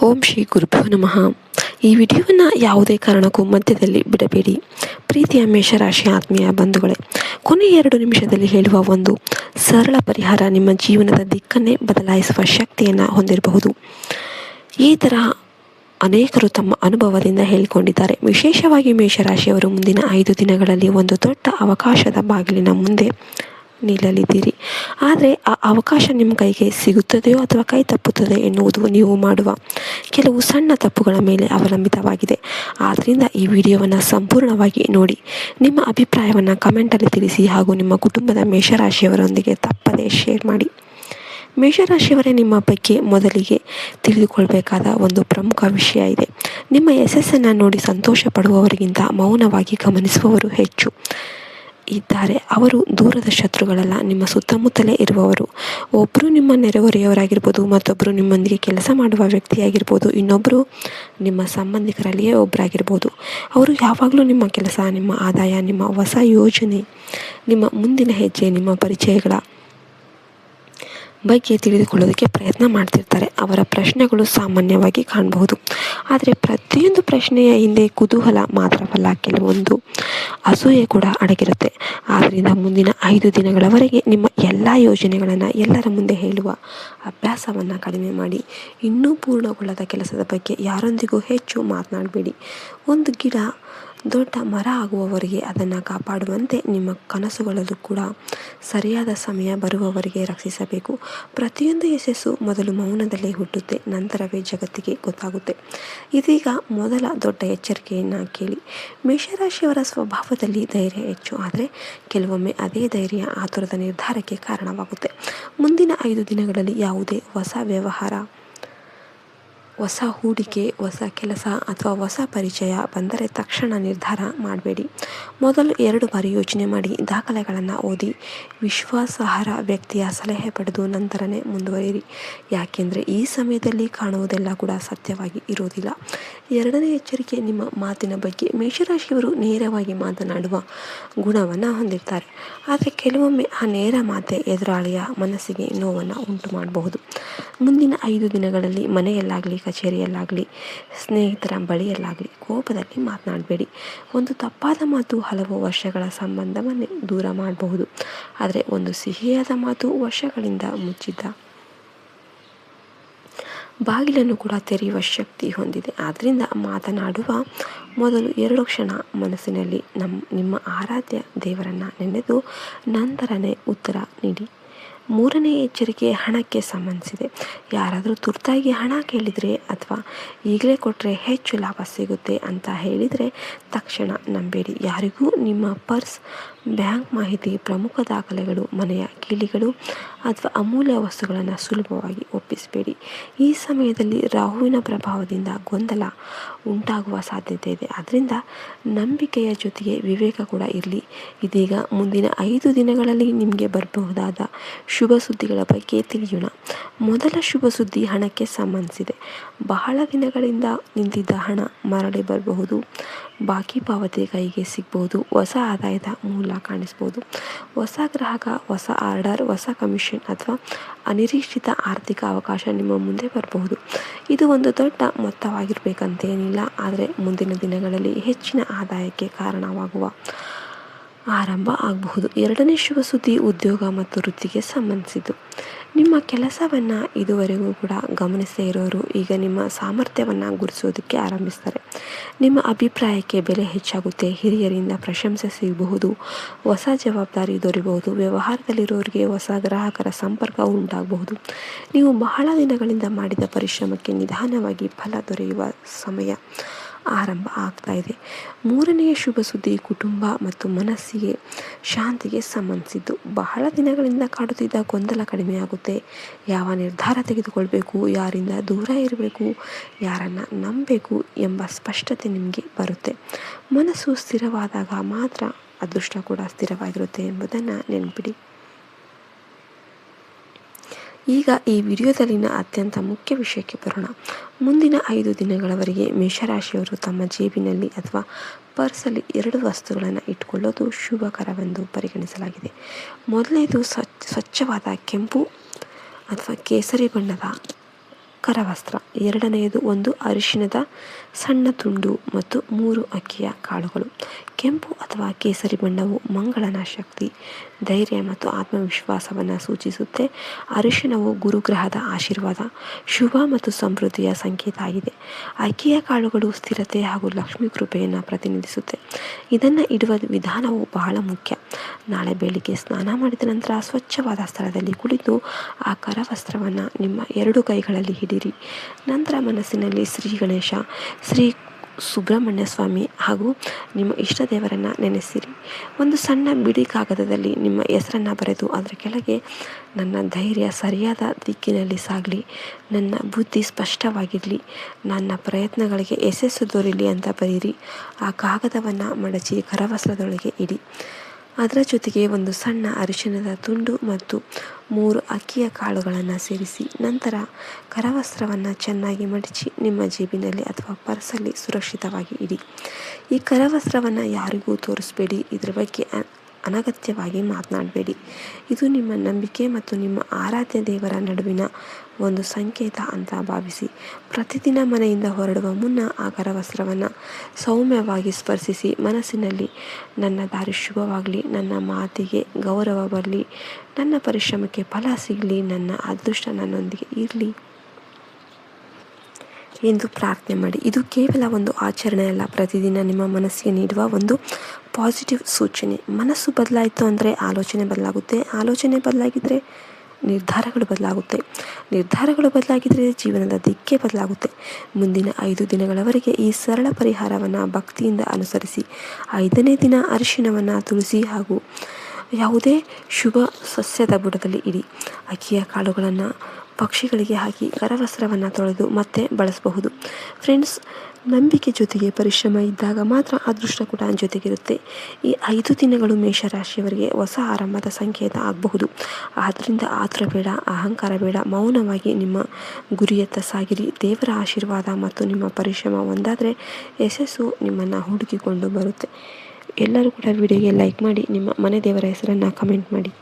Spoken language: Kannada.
ಓಂ ಶ್ರೀ ಗುರುಭ್ಯೋ ನಮಃ. ಈ ವಿಡಿಯೋವನ್ನು ಯಾವುದೇ ಕಾರಣಕ್ಕೂ ಮಧ್ಯದಲ್ಲಿ ಬಿಡಬೇಡಿ. ಪ್ರೀತಿಯ ಮೇಷರಾಶಿ ಆತ್ಮೀಯ ಬಂಧುಗಳೇ, ಕೊನೆಯ 2 ನಿಮಿಷದಲ್ಲಿ ಹೇಳುವ ಒಂದು ಸರಳ ಪರಿಹಾರ ನಿಮ್ಮ ಜೀವನದ ದಿಕ್ಕನ್ನೇ ಬದಲಾಯಿಸುವ ಶಕ್ತಿಯನ್ನು ಹೊಂದಿರಬಹುದು. ಈ ತರಹ ಅನೇಕರು ತಮ್ಮ ಅನುಭವದಿಂದ ಹೇಳಿಕೊಂಡಿದ್ದಾರೆ. ವಿಶೇಷವಾಗಿ ಮೇಷರಾಶಿಯವರು ಮುಂದಿನ 5 ದಿನಗಳಲ್ಲಿ ಒಂದು ದೊಡ್ಡ ಅವಕಾಶದ ಬಾಗಿಲಿನ ಮುಂದೆ ನಿಲ್ಲಲಿದ್ದೀರಿ. ಆದರೆ ಆ ಅವಕಾಶ ನಿಮ್ಮ ಕೈಗೆ ಸಿಗುತ್ತದೆಯೋ ಅಥವಾ ಕೈ ತಪ್ಪುತ್ತದೆ ಎನ್ನುವುದು ನೀವು ಮಾಡುವ ಕೆಲವು ಸಣ್ಣ ತಪ್ಪುಗಳ ಮೇಲೆ ಅವಲಂಬಿತವಾಗಿದೆ. ಆದ್ದರಿಂದ ಈ ವಿಡಿಯೋವನ್ನು ಸಂಪೂರ್ಣವಾಗಿ ನೋಡಿ, ನಿಮ್ಮ ಅಭಿಪ್ರಾಯವನ್ನು ಕಮೆಂಟಲ್ಲಿ ತಿಳಿಸಿ ಹಾಗೂ ನಿಮ್ಮ ಕುಟುಂಬದ ಮೇಷರಾಶಿಯವರೊಂದಿಗೆ ತಪ್ಪದೇ ಶೇರ್ ಮಾಡಿ. ಮೇಷರಾಶಿಯವರೇ, ನಿಮ್ಮ ಬಗ್ಗೆ ಮೊದಲಿಗೆ ತಿಳಿದುಕೊಳ್ಬೇಕಾದ ಒಂದು ಪ್ರಮುಖ ವಿಷಯ ಇದೆ. ನಿಮ್ಮ ಯಶಸ್ಸನ್ನು ನೋಡಿ ಸಂತೋಷ ಪಡುವವರಿಗಿಂತ ಮೌನವಾಗಿ ಗಮನಿಸುವವರು ಹೆಚ್ಚು ಇದ್ದಾರೆ. ಅವರು ದೂರದ ಶತ್ರುಗಳಲ್ಲ, ನಿಮ್ಮ ಸುತ್ತಮುತ್ತಲೇ ಇರುವವರು. ಒಬ್ಬರು ನಿಮ್ಮ ನೆರೆಹೊರೆಯವರಾಗಿರ್ಬೋದು, ಮತ್ತೊಬ್ಬರು ನಿಮ್ಮೊಂದಿಗೆ ಕೆಲಸ ಮಾಡುವ ವ್ಯಕ್ತಿಯಾಗಿರ್ಬೋದು, ಇನ್ನೊಬ್ಬರು ನಿಮ್ಮ ಸಂಬಂಧಿಕರಲ್ಲಿಯೇ ಒಬ್ಬರಾಗಿರ್ಬೋದು. ಅವರು ಯಾವಾಗಲೂ ನಿಮ್ಮ ಕೆಲಸ, ನಿಮ್ಮ ಆದಾಯ, ನಿಮ್ಮ ಹೊಸ ಯೋಜನೆ, ನಿಮ್ಮ ಮುಂದಿನ ಹೆಜ್ಜೆ, ನಿಮ್ಮ ಪರಿಚಯಗಳ ಬಗ್ಗೆ ತಿಳಿದುಕೊಳ್ಳೋದಕ್ಕೆ ಪ್ರಯತ್ನ ಮಾಡ್ತಿರ್ತಾರೆ. ಅವರ ಪ್ರಶ್ನೆಗಳು ಸಾಮಾನ್ಯವಾಗಿ ಕಾಣಬಹುದು, ಆದರೆ ಪ್ರತಿಯೊಂದು ಪ್ರಶ್ನೆಯ ಹಿಂದೆ ಕುತೂಹಲ ಮಾತ್ರವಲ್ಲ, ಕೆಲವೊಂದು ಅಸೂಯೆ ಕೂಡ ಅಡಗಿರುತ್ತೆ. ಆದ್ದರಿಂದ ಮುಂದಿನ 5 ದಿನಗಳವರೆಗೆ ನಿಮ್ಮ ಎಲ್ಲ ಯೋಜನೆಗಳನ್ನು ಎಲ್ಲರ ಮುಂದೆ ಹೇಳುವ ಅಭ್ಯಾಸವನ್ನು ಕಡಿಮೆ ಮಾಡಿ. ಇನ್ನೂ ಪೂರ್ಣಗೊಳ್ಳದ ಕೆಲಸದ ಬಗ್ಗೆ ಯಾರೊಂದಿಗೂ ಹೆಚ್ಚು ಮಾತನಾಡಬೇಡಿ. ಒಂದು ಗಿಡ ದೊಡ್ಡ ಮರ ಆಗುವವರೆಗೆ ಅದನ್ನು ಕಾಪಾಡುವಂತೆ ನಿಮ್ಮ ಕನಸುಗಳಲ್ಲೂ ಕೂಡ ಸರಿಯಾದ ಸಮಯ ಬರುವವರೆಗೆ ರಕ್ಷಿಸಬೇಕು. ಪ್ರತಿಯೊಂದು ಯಶಸ್ಸು ಮೊದಲು ಮೌನದಲ್ಲೇ ಹುಟ್ಟುತ್ತೆ, ನಂತರವೇ ಜಗತ್ತಿಗೆ ಗೊತ್ತಾಗುತ್ತೆ. ಇದೀಗ ಮೊದಲ ದೊಡ್ಡ ಎಚ್ಚರಿಕೆಯನ್ನು ಕೇಳಿ. ಮೇಷರಾಶಿಯವರ ಸ್ವಭಾವದಲ್ಲಿ ಧೈರ್ಯ ಹೆಚ್ಚು, ಆದರೆ ಕೆಲವೊಮ್ಮೆ ಅದೇ ಧೈರ್ಯ ಆತುರದ ನಿರ್ಧಾರಕ್ಕೆ ಕಾರಣವಾಗುತ್ತೆ. ಮುಂದಿನ 5 ದಿನಗಳಲ್ಲಿ ಯಾವುದೇ ಹೊಸ ವ್ಯವಹಾರ, ಹೊಸ ಹೂಡಿಕೆ, ಹೊಸ ಕೆಲಸ ಅಥವಾ ಹೊಸ ಪರಿಚಯ ಬಂದರೆ ತಕ್ಷಣ ನಿರ್ಧಾರ ಮಾಡಬೇಡಿ. ಮೊದಲು 2 ಬಾರಿ ಯೋಚನೆ ಮಾಡಿ, ದಾಖಲೆಗಳನ್ನು ಓದಿ, ವಿಶ್ವಾಸಾರ್ಹ ವ್ಯಕ್ತಿಯ ಸಲಹೆ ಪಡೆದು ನಂತರನೇ ಮುಂದುವರಿಯಿರಿ. ಯಾಕೆಂದರೆ ಈ ಸಮಯದಲ್ಲಿ ಕಾಣುವುದೆಲ್ಲ ಕೂಡ ಸತ್ಯವಾಗಿ ಇರೋದಿಲ್ಲ. 2ನೇ ಎಚ್ಚರಿಕೆ, ನಿಮ್ಮ ಮಾತಿನ ಬಗ್ಗೆ. ಮೇಷರಾಶಿಯವರು ನೇರವಾಗಿ ಮಾತನಾಡುವ ಗುಣವನ್ನು ಹೊಂದಿರ್ತಾರೆ, ಆದರೆ ಕೆಲವೊಮ್ಮೆ ಆ ನೇರ ಮಾತೆ ಎದುರಾಳಿಯ ಮನಸ್ಸಿಗೆ ನೋವನ್ನು ಉಂಟು ಮಾಡಬಹುದು. ಮುಂದಿನ 5 ದಿನಗಳಲ್ಲಿ ಮನೆಯಲ್ಲಾಗಲಿ, ಕಚೇರಿಯಲ್ಲಾಗಲಿ, ಸ್ನೇಹಿತರ ಬಳಿಯಲ್ಲಾಗಲಿ ಕೋಪದಲ್ಲಿ ಮಾತನಾಡಬೇಡಿ. ಒಂದು ತಪ್ಪಾದ ಮಾತು ಹಲವು ವರ್ಷಗಳ ಸಂಬಂಧವನ್ನೇ ದೂರ ಮಾಡಬಹುದು, ಆದರೆ ಒಂದು ಸಿಹಿಯಾದ ಮಾತು ವರ್ಷಗಳಿಂದ ಮುಚ್ಚಿದ್ದ ಬಾಗಿಲನ್ನು ಕೂಡ ತೆರೆಯುವ ಶಕ್ತಿ ಹೊಂದಿದೆ. ಆದ್ದರಿಂದ ಮಾತನಾಡುವ ಮೊದಲು 2 ಕ್ಷಣ ಮನಸ್ಸಿನಲ್ಲಿ ನಿಮ್ಮ ಆರಾಧ್ಯ ದೇವರನ್ನು ನೆನೆದು ನಂತರನೇ ಉತ್ತರ ನೀಡಿ. 3ನೇ ಎಚ್ಚರಿಕೆ ಹಣಕ್ಕೆ ಸಂಬಂಧಿಸಿದೆ. ಯಾರಾದರೂ ತುರ್ತಾಗಿ ಹಣ ಕೇಳಿದರೆ ಅಥವಾ ಈಗಲೇ ಕೊಟ್ಟರೆ ಹೆಚ್ಚು ಲಾಭ ಸಿಗುತ್ತೆ ಅಂತ ಹೇಳಿದರೆ ತಕ್ಷಣ ನಂಬೇಡಿ. ಯಾರಿಗೂ ನಿಮ್ಮ ಪರ್ಸ್, ಬ್ಯಾಂಕ್ ಮಾಹಿತಿ, ಪ್ರಮುಖ ದಾಖಲೆಗಳು, ಮನೆಯ ಕೀಲಿಗಳು ಅಥವಾ ಅಮೂಲ್ಯ ವಸ್ತುಗಳನ್ನು ಸುಲಭವಾಗಿ ಒಪ್ಪಿಸಬೇಡಿ. ಈ ಸಮಯದಲ್ಲಿ ರಾಹುವಿನ ಪ್ರಭಾವದಿಂದ ಗೊಂದಲ ಉಂಟಾಗುವ ಸಾಧ್ಯತೆ ಇದೆ. ಆದ್ದರಿಂದ ನಂಬಿಕೆಯ ಜೊತೆಗೆ ವಿವೇಕ ಕೂಡ ಇರಲಿ. ಇದೀಗ ಮುಂದಿನ 5 ದಿನಗಳಲ್ಲಿ ನಿಮಗೆ ಬರಬಹುದಾದ ಶುಭ ಸುದ್ದಿಗಳ ಬಗ್ಗೆ ತಿಳಿಯೋಣ. ಮೊದಲ ಶುಭ ಸುದ್ದಿ ಹಣಕ್ಕೆ ಸಂಬಂಧಿಸಿದೆ. ಬಹಳ ದಿನಗಳಿಂದ ನಿಂತಿದ್ದ ಹಣ ಮರಳಿ ಬರಬಹುದು. ಬಾಕಿ ಪಾವತಿ ಕೈಗೆ ಸಿಗಬಹುದು. ಹೊಸ ಆದಾಯದ ಮೂಲ ಕಾಣಿಸ್ಬೋದು. ಹೊಸ ಗ್ರಾಹಕ, ಹೊಸ ಆರ್ಡರ್, ಹೊಸ ಕಮಿಷನ್ ಅಥವಾ ಅನಿರೀಕ್ಷಿತ ಆರ್ಥಿಕ ಅವಕಾಶ ನಿಮ್ಮ ಮುಂದೆ ಬರಬಹುದು. ಇದು ಒಂದು ದೊಡ್ಡ ಮೊತ್ತವಾಗಿರಬೇಕಂತೇನಿಲ್ಲ, ಆದರೆ ಮುಂದಿನ ದಿನಗಳಲ್ಲಿ ಹೆಚ್ಚಿನ ಆದಾಯಕ್ಕೆ ಕಾರಣವಾಗುವ ಆರಂಭ ಆಗಬಹುದು. 2ನೇ ಶುಭ ಸುದ್ದಿ ಉದ್ಯೋಗ ಮತ್ತು ವೃತ್ತಿಗೆ ಸಂಬಂಧಿಸಿದ್ದು. ನಿಮ್ಮ ಕೆಲಸವನ್ನು ಇದುವರೆಗೂ ಕೂಡ ಗಮನಿಸದೇ ಇರೋರು ಈಗ ನಿಮ್ಮ ಸಾಮರ್ಥ್ಯವನ್ನು ಗುರುತಿಸೋದಕ್ಕೆ ಆರಂಭಿಸ್ತಾರೆ. ನಿಮ್ಮ ಅಭಿಪ್ರಾಯಕ್ಕೆ ಬೆಲೆ ಹೆಚ್ಚಾಗುತ್ತೆ. ಹಿರಿಯರಿಂದ ಪ್ರಶಂಸೆ ಸಿಗಬಹುದು. ಹೊಸ ಜವಾಬ್ದಾರಿ ದೊರೆಯಬಹುದು. ವ್ಯವಹಾರದಲ್ಲಿರೋರಿಗೆ ಹೊಸ ಗ್ರಾಹಕರ ಸಂಪರ್ಕ ಉಂಟಾಗಬಹುದು. ನೀವು ಬಹಳ ದಿನಗಳಿಂದ ಮಾಡಿದ ಪರಿಶ್ರಮಕ್ಕೆ ನಿಧಾನವಾಗಿ ಫಲ ದೊರೆಯುವ ಸಮಯ ಆರಂಭ ಆಗ್ತಾ ಇದೆ. 3ನೇ ಶುಭ ಸುದ್ದಿ ಕುಟುಂಬ ಮತ್ತು ಮನಸ್ಸಿಗೆ ಶಾಂತಿಗೆ ಸಂಬಂಧಿಸಿದ್ದು. ಬಹಳ ದಿನಗಳಿಂದ ಕಾಡುತ್ತಿದ್ದ ಗೊಂದಲ ಕಡಿಮೆಯಾಗುತ್ತೆ. ಯಾವ ನಿರ್ಧಾರ ತೆಗೆದುಕೊಳ್ಬೇಕು, ಯಾರಿಂದ ದೂರ ಇರಬೇಕು, ಯಾರನ್ನು ನಂಬಬೇಕು ಎಂಬ ಸ್ಪಷ್ಟತೆ ನಿಮಗೆ ಬರುತ್ತೆ. ಮನಸ್ಸು ಸ್ಥಿರವಾದಾಗ ಮಾತ್ರ ಅದೃಷ್ಟ ಕೂಡ ಸ್ಥಿರವಾಗಿರುತ್ತೆ ಎಂಬುದನ್ನು ನೆನಪಿಡಿ. ಈಗ ಈ ವಿಡಿಯೋದಲ್ಲಿನ ಅತ್ಯಂತ ಮುಖ್ಯ ವಿಷಯಕ್ಕೆ ಬರೋಣ. ಮುಂದಿನ 5 ದಿನಗಳವರೆಗೆ ಮೇಷರಾಶಿಯವರು ತಮ್ಮ ಜೇಬಿನಲ್ಲಿ ಅಥವಾ ಪರ್ಸಲ್ಲಿ 2 ವಸ್ತುಗಳನ್ನು ಇಟ್ಕೊಳ್ಳೋದು ಶುಭಕರವೆಂದು ಪರಿಗಣಿಸಲಾಗಿದೆ. ಮೊದಲನೇದು ಸ್ವಚ್ಛವಾದ ಕೆಂಪು ಅಥವಾ ಕೇಸರಿ ಬಣ್ಣದ ಕರವಸ್ತ್ರ. ಎರಡನೆಯದು ಒಂದು ಅರಿಶಿಣದ ಸಣ್ಣ ತುಂಡು ಮತ್ತು 3 ಅಕ್ಕಿಯ ಕಾಳುಗಳು. ಕೆಂಪು ಅಥವಾ ಕೇಸರಿ ಬಣ್ಣವು ಮಂಗಳನ ಶಕ್ತಿ, ಧೈರ್ಯ ಮತ್ತು ಆತ್ಮವಿಶ್ವಾಸವನ್ನು ಸೂಚಿಸುತ್ತೆ. ಅರಿಶಿಣವು ಗುರುಗ್ರಹದ ಆಶೀರ್ವಾದ, ಶುಭ ಮತ್ತು ಸಮೃದ್ಧಿಯ ಸಂಕೇತ ಆಗಿದೆ. ಅಕ್ಕಿಯ ಕಾಳುಗಳು ಸ್ಥಿರತೆ ಹಾಗೂ ಲಕ್ಷ್ಮೀ ಕೃಪೆಯನ್ನು ಪ್ರತಿನಿಧಿಸುತ್ತೆ. ಇದನ್ನು ಇಡುವ ವಿಧಾನವು ಬಹಳ ಮುಖ್ಯ. ನಾಳೆ ಬೆಳಿಗ್ಗೆ ಸ್ನಾನ ಮಾಡಿದ ನಂತರ ಸ್ವಚ್ಛವಾದ ಸ್ಥಳದಲ್ಲಿ ಕುಳಿತು ಆ ಕರವಸ್ತ್ರವನ್ನು ನಿಮ್ಮ 2 ಕೈಗಳಲ್ಲಿ ಹಿಡಿರಿ. ನಂತರ ಮನಸ್ಸಿನಲ್ಲಿ ಶ್ರೀ ಗಣೇಶ, ಶ್ರೀ ಸುಬ್ರಹ್ಮಣ್ಯ ಸ್ವಾಮಿ ಹಾಗೂ ನಿಮ್ಮ ಇಷ್ಟ ದೇವರನ್ನು ನೆನೆಸಿರಿ. ಒಂದು ಸಣ್ಣ ಬಿಡಿ ಕಾಗದದಲ್ಲಿ ನಿಮ್ಮ ಹೆಸರನ್ನು ಬರೆದು ಅದರ ಕೆಳಗೆ ನನ್ನ ಧೈರ್ಯ ಸರಿಯಾದ ದಿಕ್ಕಿನಲ್ಲಿ ಸಾಗಲಿ, ನನ್ನ ಬುದ್ಧಿ ಸ್ಪಷ್ಟವಾಗಿರಲಿ, ನನ್ನ ಪ್ರಯತ್ನಗಳಿಗೆ ಯಶಸ್ಸು ದೊರೆಯಲಿ ಅಂತ ಬರೀರಿ. ಆ ಕಾಗದವನ್ನು ಮಡಚಿ ಕರವಸ್ತ್ರದೊಳಗೆ ಇಡಿ. ಅದರ ಜೊತೆಗೆ ಒಂದು ಸಣ್ಣ ಅರಿಶಿಣದ ತುಂಡು ಮತ್ತು 3 ಅಕ್ಕಿಯ ಕಾಳುಗಳನ್ನು ಸೇರಿಸಿ. ನಂತರ ಕರವಸ್ತ್ರವನ್ನು ಚೆನ್ನಾಗಿ ಮಡಚಿ ನಿಮ್ಮ ಜೇಬಿನಲ್ಲಿ ಅಥವಾ ಪರ್ಸಲ್ಲಿ ಸುರಕ್ಷಿತವಾಗಿ ಇಡಿ. ಈ ಕರವಸ್ತ್ರವನ್ನು ಯಾರಿಗೂ ತೋರಿಸಬೇಡಿ. ಇದರ ಬಗ್ಗೆ ಅನಗತ್ಯವಾಗಿ ಮಾತನಾಡಬೇಡಿ. ಇದು ನಿಮ್ಮ ನಂಬಿಕೆ ಮತ್ತು ನಿಮ್ಮ ಆರಾಧ್ಯ ದೇವರ ನಡುವಿನ ಒಂದು ಸಂಕೇತ ಅಂತ ಭಾವಿಸಿ. ಪ್ರತಿದಿನ ಮನೆಯಿಂದ ಹೊರಡುವ ಮುನ್ನ ಆ ಕರವಸ್ತ್ರವನ್ನು ಸೌಮ್ಯವಾಗಿ ಸ್ಪರ್ಶಿಸಿ ಮನಸ್ಸಿನಲ್ಲಿ ನನ್ನ ದಾರಿ ಶುಭವಾಗಲಿ, ನನ್ನ ಮಾತಿಗೆ ಗೌರವ ಬರಲಿ, ನನ್ನ ಪರಿಶ್ರಮಕ್ಕೆ ಫಲ ಸಿಗಲಿ, ನನ್ನ ಅದೃಷ್ಟ ನನ್ನೊಂದಿಗೆ ಇರಲಿ ಎಂದು ಪ್ರಾರ್ಥನೆ ಮಾಡಿ. ಇದು ಕೇವಲ ಒಂದು ಆಚರಣೆ ಅಲ್ಲ, ಪ್ರತಿದಿನ ನಿಮ್ಮ ಮನಸ್ಸಿಗೆ ನೀಡುವ ಒಂದು ಪಾಸಿಟಿವ್ ಸೂಚನೆ. ಮನಸ್ಸು ಬದಲಾಯಿತು ಅಂದರೆ ಆಲೋಚನೆ ಬದಲಾಗುತ್ತೆ, ಆಲೋಚನೆ ಬದಲಾಗಿದ್ದರೆ ನಿರ್ಧಾರಗಳು ಬದಲಾಗುತ್ತೆ, ನಿರ್ಧಾರಗಳು ಬದಲಾಗಿದ್ದರೆ ಜೀವನದ ದಿಕ್ಕೇ ಬದಲಾಗುತ್ತೆ. ಮುಂದಿನ 5 ದಿನಗಳವರೆಗೆ ಈ ಸರಳ ಪರಿಹಾರವನ್ನು ಭಕ್ತಿಯಿಂದ ಅನುಸರಿಸಿ. 5ನೇ ದಿನ ಅರಿಶಿಣವನ್ನು ತುಳಸಿ ಹಾಗೂ ಯಾವುದೇ ಶುಭ ಸಸ್ಯದ ಬುಡದಲ್ಲಿ ಇಡಿ. ಅಕ್ಕಿಯ ಕಾಳುಗಳನ್ನು ಪಕ್ಷಿಗಳಿಗೆ ಹಾಕಿ ಕರವಸ್ತ್ರವನ್ನು ತೊಳೆದು ಮತ್ತೆ ಬಳಸಬಹುದು. ಫ್ರೆಂಡ್ಸ್, ನಂಬಿಕೆ ಜೊತೆಗೆ ಪರಿಶ್ರಮ ಇದ್ದಾಗ ಮಾತ್ರ ಅದೃಷ್ಟ ಕೂಡ ಜೊತೆಗಿರುತ್ತೆ. ಈ 5 ದಿನಗಳು ಮೇಷರಾಶಿಯವರಿಗೆ ಹೊಸ ಆರಂಭದ ಸಂಕೇತ ಆಗಬಹುದು. ಆದ್ದರಿಂದ ಆತುರ ಬೇಡ, ಅಹಂಕಾರ ಬೇಡ, ಮೌನವಾಗಿ ನಿಮ್ಮ ಗುರಿಯತ್ತ ಸಾಗಿರಿ. ದೇವರ ಆಶೀರ್ವಾದ ಮತ್ತು ನಿಮ್ಮ ಪರಿಶ್ರಮ ಒಂದಾದರೆ ಯಶಸ್ಸು ನಿಮ್ಮನ್ನು ಹುಡುಕಿಕೊಂಡು ಬರುತ್ತೆ. ಎಲ್ಲರೂ ಕೂಡ ವಿಡಿಯೋಗೆ ಲೈಕ್ ಮಾಡಿ, ನಿಮ್ಮ ಮನೆ ದೇವರ ಹೆಸರನ್ನು ಕಮೆಂಟ್ ಮಾಡಿ.